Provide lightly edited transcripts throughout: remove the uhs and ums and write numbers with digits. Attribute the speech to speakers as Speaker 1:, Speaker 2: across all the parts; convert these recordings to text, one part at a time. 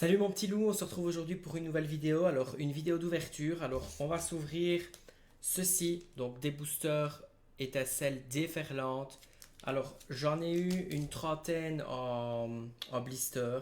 Speaker 1: Salut mon petit loup, on se retrouve aujourd'hui pour une nouvelle vidéo. Alors, une vidéo d'ouverture. Alors, on va s'ouvrir ceci, donc des boosters étincelles déferlantes. Alors, j'en ai eu une trentaine en blister.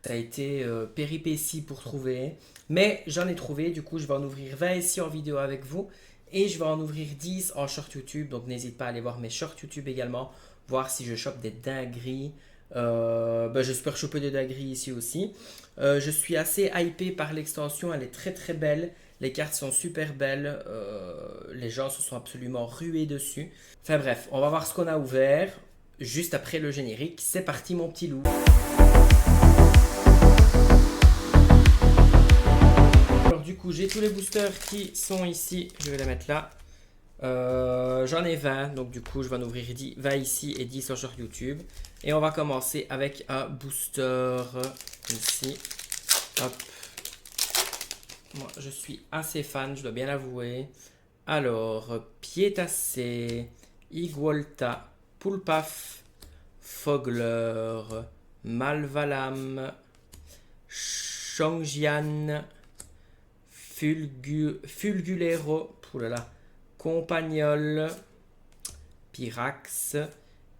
Speaker 1: Ça a été péripétie pour trouver. Mais j'en ai trouvé, du coup, je vais en ouvrir 20 ici en vidéo avec vous. Et je vais en ouvrir 10 en short YouTube. Donc, n'hésite pas à aller voir mes shorts YouTube également. Voir si je chope des dingueries. J'espère choper des dingueries ici aussi. Je suis assez hypé par l'extension, elle est très très belle. Les cartes sont super belles. Les gens se sont absolument rués dessus. Enfin bref, on va voir ce qu'on a ouvert juste après le générique. C'est parti mon petit loup. Alors du coup, j'ai tous les boosters qui sont ici. Je vais les mettre là. J'en ai 20, donc du coup je vais en ouvrir 10, 20 ici et 10 sur YouTube. Et on va commencer avec un booster ici. Hop. Moi je suis assez fan, je dois bien l'avouer. Alors, Pietacé, Igualta, Poulpaf, Fogler, Malvalam, Chongjian, Fulgulero, oulala, Compagnol, Pyrax.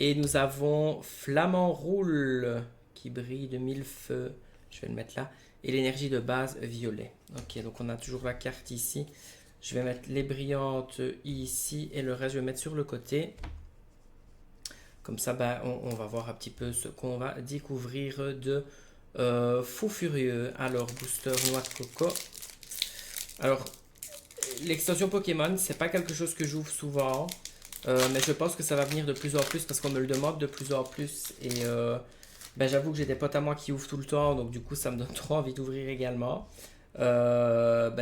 Speaker 1: Et nous avons Flamand Roule qui brille de mille feux. Je vais le mettre là. Et l'énergie de base violet. Ok, donc on a toujours la carte ici. Je vais mettre les brillantes ici et le reste je vais mettre sur le côté. Comme ça, on va voir un petit peu ce qu'on va découvrir de Fou Furieux. Alors, booster noix de coco. Alors, l'extension Pokémon, c'est pas quelque chose que j'ouvre souvent. Mais je pense que ça va venir de plus en plus parce qu'on me le demande de plus en plus. Et j'avoue que j'ai des potes à moi qui ouvrent tout le temps. Donc du coup, ça me donne trop envie d'ouvrir également. Voilà.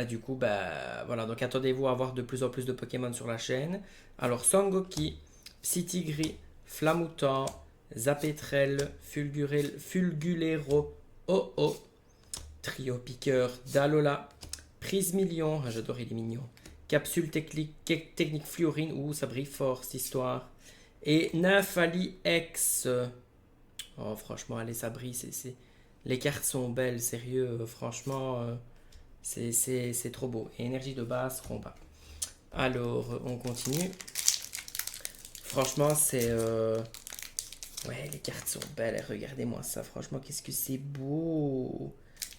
Speaker 1: Donc attendez-vous à avoir de plus en plus de Pokémon sur la chaîne. Alors Sangoki, Psytigris, Flamoutant, Zapetrel, Fulgulero, Oh-Oh, Trio Piqueur, Dalola, Prismillion, j'adore les mignons. Capsule technique Fluorine, ouh, ça brille fort cette histoire. Et Nymphali X. Oh, franchement, allez, ça brille. Les cartes sont belles, sérieux. Franchement, c'est trop beau. Et énergie de base, combat. Alors, on continue. Franchement, c'est. Ouais, les cartes sont belles. Regardez-moi ça. Franchement, qu'est-ce que c'est beau.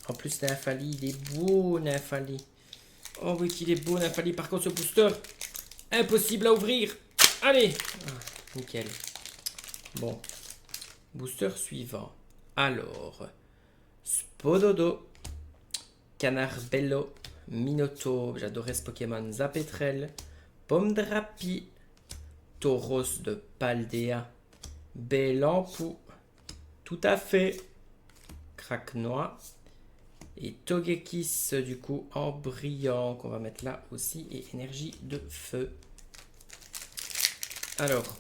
Speaker 1: En plus, Nymphali, il est beau, Nymphali. Oh oui, qu'il est beau, Nymphali. Par contre, ce booster, impossible à ouvrir. Allez. Nickel. Bon. Booster suivant. Alors. Spododo. Canarbello. Minoto. J'adorais ce Pokémon. Zapetrel. Pomdrapi. Tauros de Paldea. Bélampou. Tout à fait. Craquenois. Et Togekiss, du coup, en brillant, qu'on va mettre là aussi. Et énergie de feu. Alors,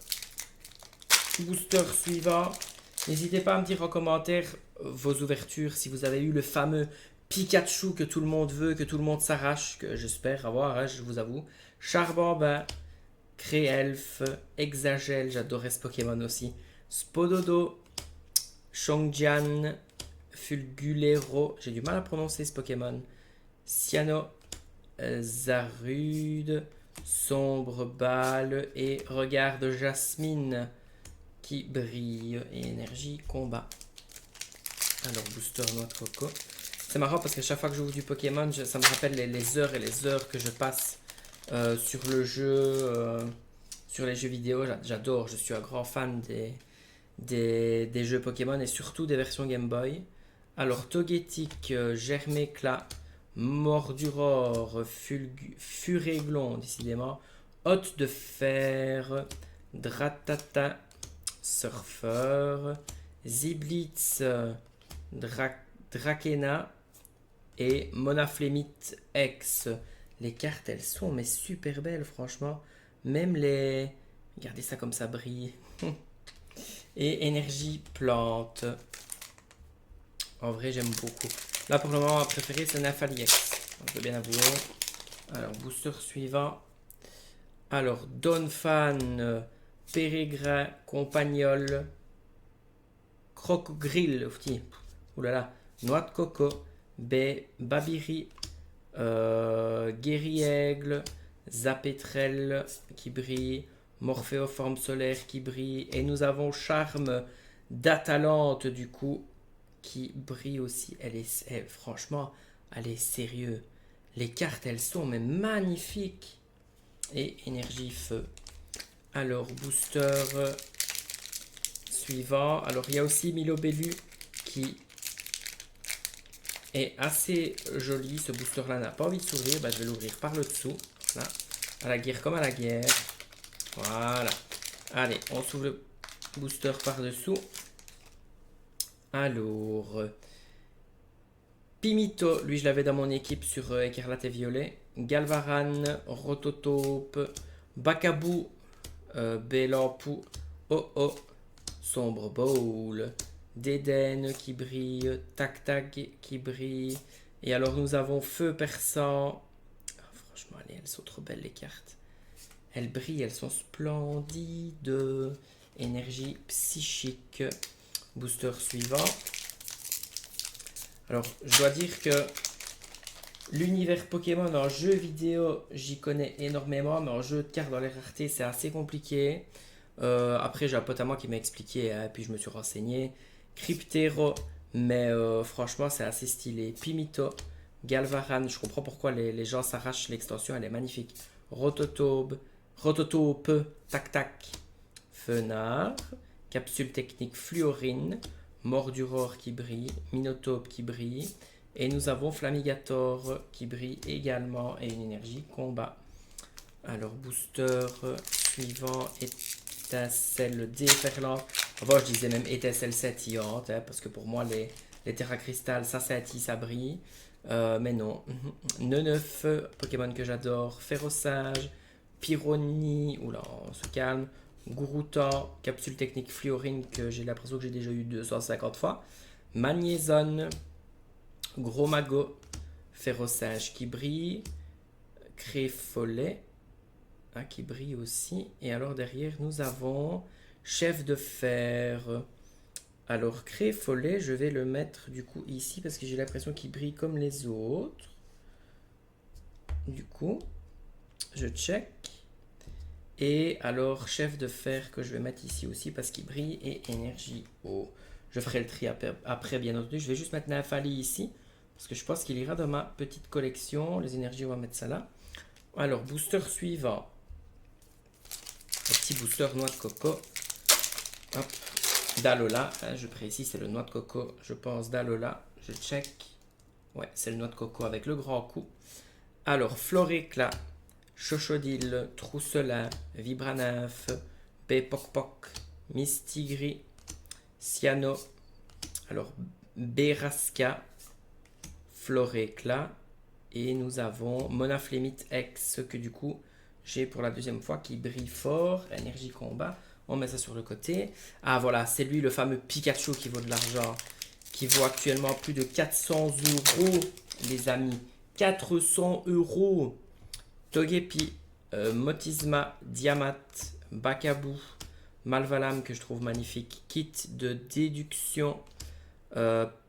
Speaker 1: booster suivant. N'hésitez pas à me dire en commentaire vos ouvertures. Si vous avez eu le fameux Pikachu que tout le monde veut, que tout le monde s'arrache. Que j'espère avoir, hein, je vous avoue. Charbambin, Créelf, Exagel. J'adorais ce Pokémon aussi. Spododo, Chongjian, Fulgulero, j'ai du mal à prononcer ce Pokémon. Cyano, Zarude, Sombre Balle et Regard de Jasmine qui brille et énergie combat. Alors booster noix de coco. C'est marrant parce que chaque fois que je joue du Pokémon, ça me rappelle les heures et les heures que je passe sur le jeu, sur les jeux vidéo. J'adore, je suis un grand fan des jeux Pokémon et surtout des versions Game Boy. Alors, Togetic, Germéclat, Morduror, Furéglon, décidément, Hôte de Fer, Dratata, Surfeur, Ziblitz, Drakena et Monaflemite X. Les cartes, elles sont mais super belles, franchement. Même les... Regardez ça comme ça brille. Et énergie plante. En vrai, j'aime beaucoup. Là, pour le moment, ma préférée, c'est Nymphali X. Je dois bien avouer. Alors, booster suivant. Alors, Donphan, Pérégrin, Compagnol, Crocogrille. Ouh là là. Noix de coco, Babiri, Guéri-Aigle, Zapétrel qui brille, Morphéoforme solaire qui brille, et nous avons Charme d'Atalante du coup qui brille aussi. Franchement, elle est sérieuse. Les cartes, elles sont mais magnifiques. Et énergie feu. Alors, booster suivant. Alors, il y a aussi Milo Bellu qui est assez joli. Ce booster-là n'a pas envie de s'ouvrir. Bah, je vais l'ouvrir par le dessous. Là. À la guerre comme à la guerre. Voilà. Allez, on s'ouvre le booster par dessous. Alors, Pimito, lui je l'avais dans mon équipe sur Écarlate et Violet. Galvaran, Rototope, Bakabou, Bélampou, Oh, Sombre Bowl, Dédène qui brille, Tac Tac qui brille. Et alors nous avons Feu Perçant. Ah, franchement, allez, elles sont trop belles les cartes. Elles brillent, elles sont splendides. Énergie psychique. Booster suivant. Alors, je dois dire que l'univers Pokémon en jeu vidéo, j'y connais énormément, mais en jeu de cartes dans les raretés, c'est assez compliqué. Après, j'ai un pote à moi qui m'a expliqué, hein, puis je me suis renseigné. Cryptero, mais franchement, c'est assez stylé. Pimito, Galvaran, je comprends pourquoi les gens s'arrachent l'extension, elle est magnifique. Rototope, Tac Tac, Fenard, Capsule technique Fluorine, Morduror qui brille, Minotaube qui brille, et nous avons Flamigator qui brille également, et une énergie combat. Alors, booster suivant, étincelle déferlante. Avant, je disais même étincelle scintillante, hein, parce que pour moi, les Terra Cristal, ça scintille, ça brille. Mais non. Neneuf, Pokémon que j'adore. Férosage, Pyroni, oula, on se calme. Gouroutan, capsule technique Fluorine que j'ai l'impression que j'ai déjà eu 250 fois. Magnézone, Gros Mago, Férosage qui brille. Créfollet hein, qui brille aussi. Et alors derrière nous avons Chef de Fer. Alors Créfollet, je vais le mettre du coup ici parce que j'ai l'impression qu'il brille comme les autres. Du coup, je check. Et alors, chef de fer que je vais mettre ici aussi parce qu'il brille et énergie eau. Je ferai le tri après, bien entendu. Je vais juste mettre Nymphali ici parce que je pense qu'il ira dans ma petite collection. Les énergies, on va mettre ça là. Alors, booster suivant. Le petit booster noix de coco. Hop. D'Alola. Hein, je précise, c'est le noix de coco, je pense, d'Alola. Je check. Ouais, c'est le noix de coco avec le grand coup. Alors, Floréclat. Chochodile, Trousselin, Vibranef, Bépocpoc, Mistigri, Cyano, alors Berasca, Floréclat, et nous avons Monaflémite X, que du coup j'ai pour la deuxième fois qui brille fort, énergie combat, on met ça sur le côté. Ah voilà, c'est lui le fameux Pikachu qui vaut de l'argent, qui vaut actuellement plus de 400 euros, les amis, 400 euros. Togepi, Motisma, Diamat, Bakabou, Malvalam que je trouve magnifique, Kit de déduction,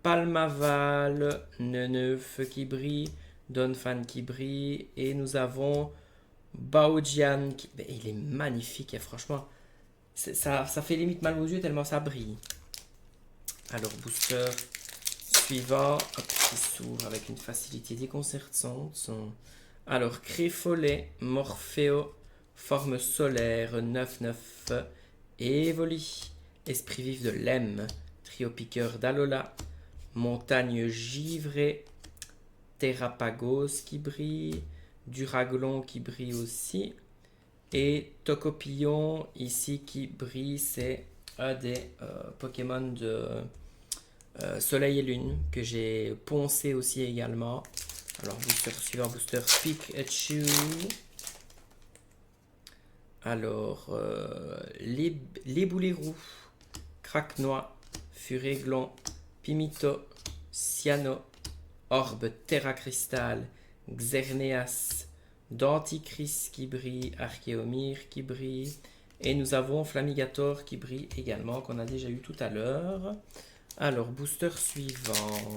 Speaker 1: Palmaval, Neneuf qui brille, Donphan qui brille, et nous avons Baojian, il est magnifique, et franchement, ça fait limite mal aux yeux tellement ça brille. Alors, booster suivant, hop, qui s'ouvre avec une facilité déconcertante. Alors, Créfollet, Morphéo, Forme solaire, 9-9, Évoli, Esprit vif de Lem, Trio piqueur d'Alola, Montagne givrée, Terrapagos qui brille, Duraglon qui brille aussi, et Tocopillon ici qui brille, c'est un des Pokémon de Soleil et Lune que j'ai poncé aussi également. Alors, booster suivant, booster Pikachu. Alors, les boulets roux, Craque-Noix, Furéglon, Pimito, Cyano, Orbe Terra Cristal, Xerneas, Denticris qui brille, Archéomir qui brille. Et nous avons Flamigator qui brille également, qu'on a déjà eu tout à l'heure. Alors, booster suivant.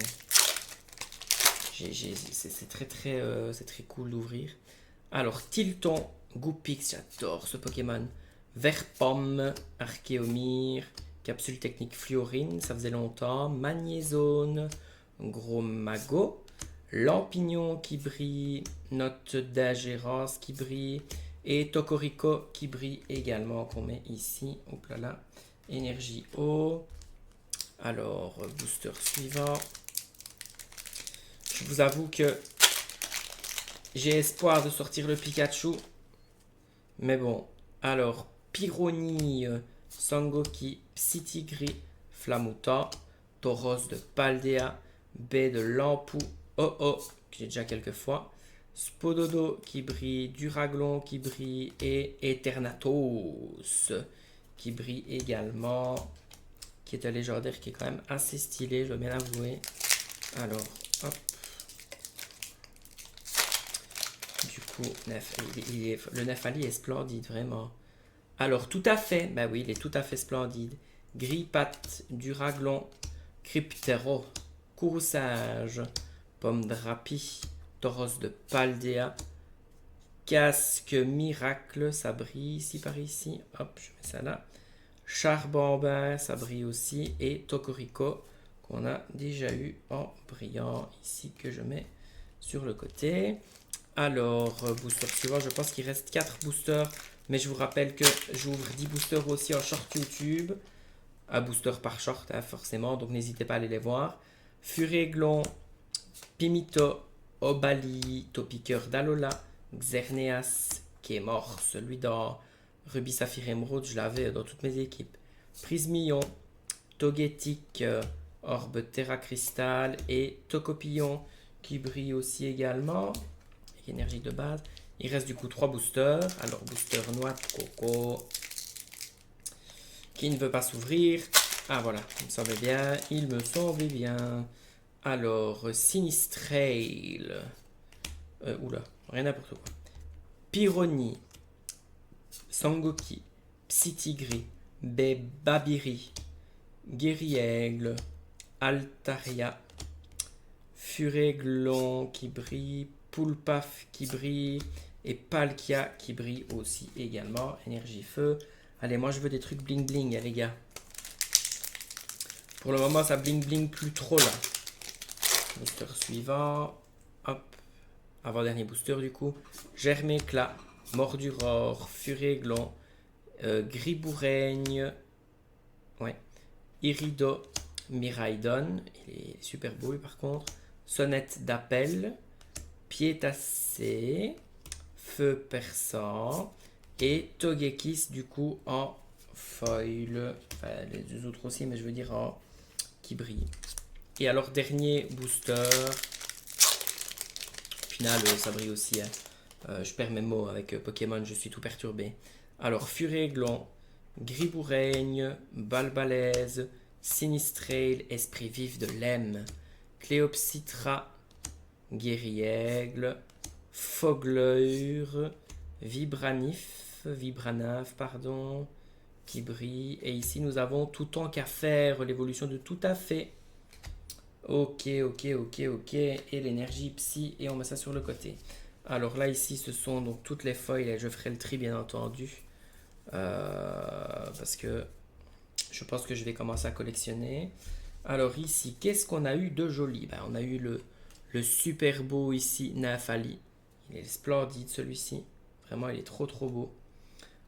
Speaker 1: C'est c'est très cool d'ouvrir. Alors, Tilton, Goupix, j'adore ce Pokémon. Verpomme, Archéomir, Capsule technique Fluorine, ça faisait longtemps. Magnézone, Gros Mago, Lampignon qui brille, Note d'ingérence qui brille, et Tocorico qui brille également, qu'on met ici. Hop là là, énergie eau. Alors, booster suivant. Je vous avoue que j'ai espoir de sortir le Pikachu. Mais bon, alors, Pyronie, Sangoki, Psytigris, Flamouta, Tauros de Paldea, B de Lampu, Oh, que j'ai déjà quelques fois, Spododo qui brille, Duraglon qui brille et Eternatus qui brille également, qui est un légendaire qui est quand même assez stylé, je dois bien l'avouer. Alors, hop. Du coup, le Nefali est splendide, vraiment. Alors, tout à fait, bah oui, il est tout à fait splendide. Gripat, Duraglon, Cryptero, Coursage, Pomme Drapi, Tauros de Paldea, Casque Miracle, ça brille ici par ici. Hop, je mets ça là. Charbambin, ça brille aussi. Et Tocorico, qu'on a déjà eu en brillant ici, que je mets sur le côté. Alors, booster suivant, je pense qu'il reste 4 boosters. Mais je vous rappelle que j'ouvre 10 boosters aussi en short YouTube. Un booster par short, hein, forcément. Donc, n'hésitez pas à aller les voir. Furéglon, Pimito, Obali, Topiqueur d'Alola, Xerneas, qui est mort. Celui dans Ruby Saphir Emerald, je l'avais dans toutes mes équipes. Prismillon, Togetic, Orbe Terra Cristal et Tocopillon, qui brille aussi également. Énergie de base. Il reste du coup 3 boosters. Alors, booster noix de coco qui ne veut pas s'ouvrir. Ah voilà, il me semblait bien. Il me semblait bien. Alors, Sinistrail. Oula, rien n'importe quoi. Pyronie. Sangoki. Psytigris. Babiri. Guerriègle. Altaria. Furéglon qui brille. Poulpaf qui brille et Palkia qui brille aussi également. Énergie feu. Allez, moi je veux des trucs bling bling, les gars. Pour le moment, ça bling bling plus trop là. Booster suivant. Hop. Avant-dernier booster du coup. Germéclat, Morduror, Furéglon, Griboureigne. Ouais. Irido, Miraidon. Il est super beau lui par contre. Sonnette d'appel. Piétassé, Feu perçant et Togekiss du coup en foil, enfin les deux autres aussi mais je veux dire en qui brille. Et alors dernier booster, au final ça brille aussi, hein. Je perds mes mots avec Pokémon, je suis tout perturbé. Alors Furéglon, Griboureigne, Balbalaise, Sinistrail, Esprit vif de Lem, Cléopsitra, Guerriègle, Fogleur, Vibranaf, pardon, qui brille. Et ici, nous avons tout en qu'à faire, l'évolution de tout à fait. Ok. Et l'énergie psy, et on met ça sur le côté. Alors là, ici, ce sont donc toutes les foils, et je ferai le tri, bien entendu. Parce que je pense que je vais commencer à collectionner. Alors ici, qu'est-ce qu'on a eu de joli? On a eu le super beau ici, Nafali. Il est splendide celui-ci. Vraiment, il est trop beau.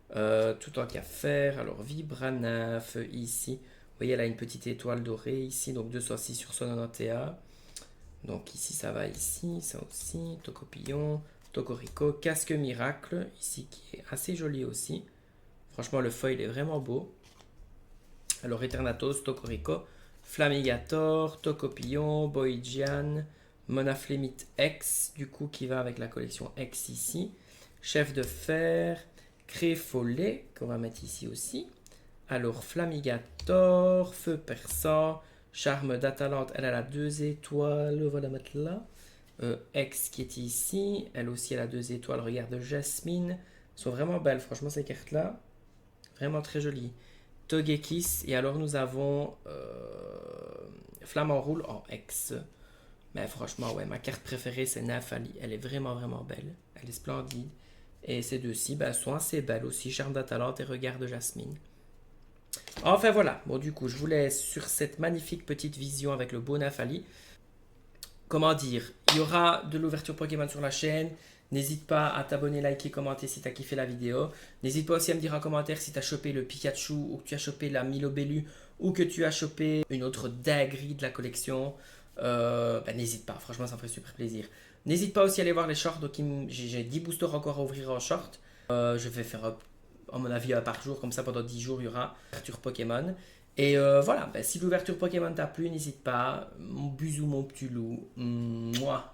Speaker 1: Tout en qu'à faire. Alors, Vibranaf ici. Vous voyez, elle a une petite étoile dorée ici. Donc, 206 sur 191. Donc, ici, ça va ici. Ça aussi. Tocopillon. Tocorico. Casque Miracle. Ici, qui est assez joli aussi. Franchement, le foil est vraiment beau. Alors, Eternatus, Tocorico. Flamigator. Tocopillon. Boigian. Monaflemite X, du coup, qui va avec la collection X ici. Chef de fer, Créfollet, qu'on va mettre ici aussi. Alors, Flamigator, Feu perçant, Charme d'Atalante, elle a 2 étoiles, on va la mettre là. X qui est ici, elle aussi elle a 2 étoiles, regarde Jasmine. Elles sont vraiment belles, franchement, ces cartes-là. Vraiment très jolies. Togekiss. Et alors nous avons Flamant Roule en X. Mais franchement, ouais, ma carte préférée c'est Nymphali. Elle est vraiment vraiment belle. Elle est splendide. Et ces deux-ci sont assez belles aussi. Charme d'Atalante et Regard de Jasmine. Enfin voilà. Bon, du coup, je vous laisse sur cette magnifique petite vision avec le beau Nymphali. Comment dire, il y aura de l'ouverture Pokémon sur la chaîne. N'hésite pas à t'abonner, liker, commenter si tu as kiffé la vidéo. N'hésite pas aussi à me dire en commentaire si tu as chopé le Pikachu ou que tu as chopé la Milobellu ou que tu as chopé une autre dinguerie de la collection. N'hésite pas, franchement ça me ferait super plaisir. N'hésite pas aussi à aller voir les shorts, donc j'ai 10 boosters encore à ouvrir en short. Je vais faire, à mon avis, par jour, comme ça pendant 10 jours il y aura ouverture Pokémon. Et voilà, si l'ouverture Pokémon t'a plu, n'hésite pas. Mon bisou, mon petit loup. Moi.